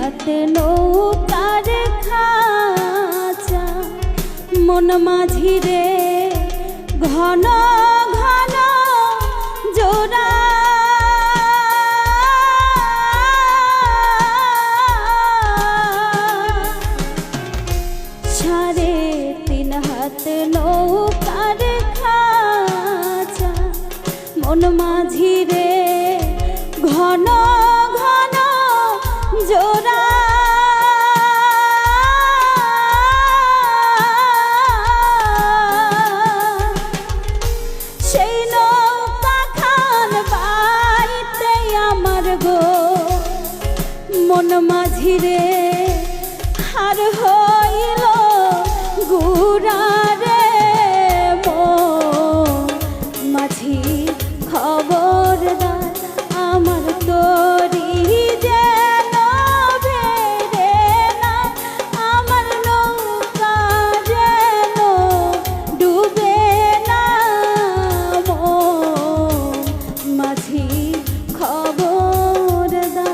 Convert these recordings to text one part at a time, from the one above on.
হাতে নৌকার খাঁচা মন মাঝি রে ঘন ঘন জোড়া সাড়ে তিন হাত নৌকার খাঁচা মন মাঝি রে ঘন ঘন জোড়া সেই নৌকা খান বাইতে আমার গো মন মাঝি রে হার হইল গুড়া রে মাঝি খবরদার আমার তোরি যেন বেড়ে না আমার নৌকা যেন ডুবে না মাঝি খবরদার।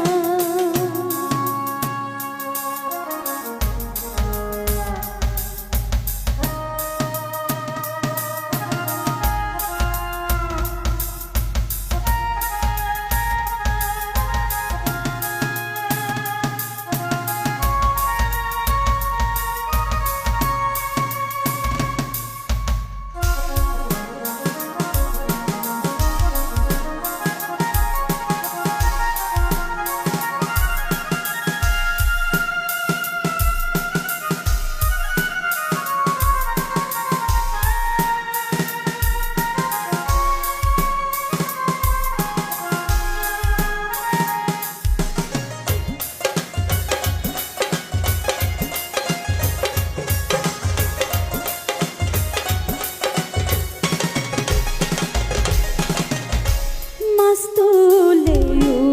তুলে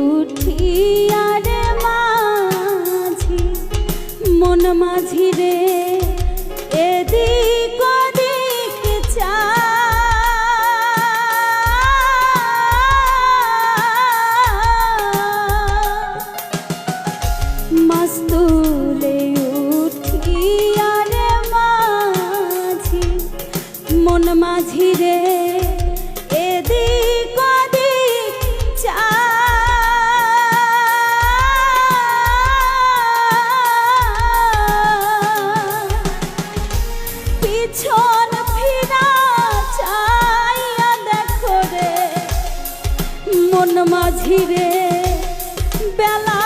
উঠিয়া রে মাঝি মন মাঝি রে এদিক ওদিক মাছ তুলে উঠিয়া রে মাঝি মন মাঝি রে এদিক পিছন ফিরা চাইয়া দেখো রে মন মাঝি রে বেলা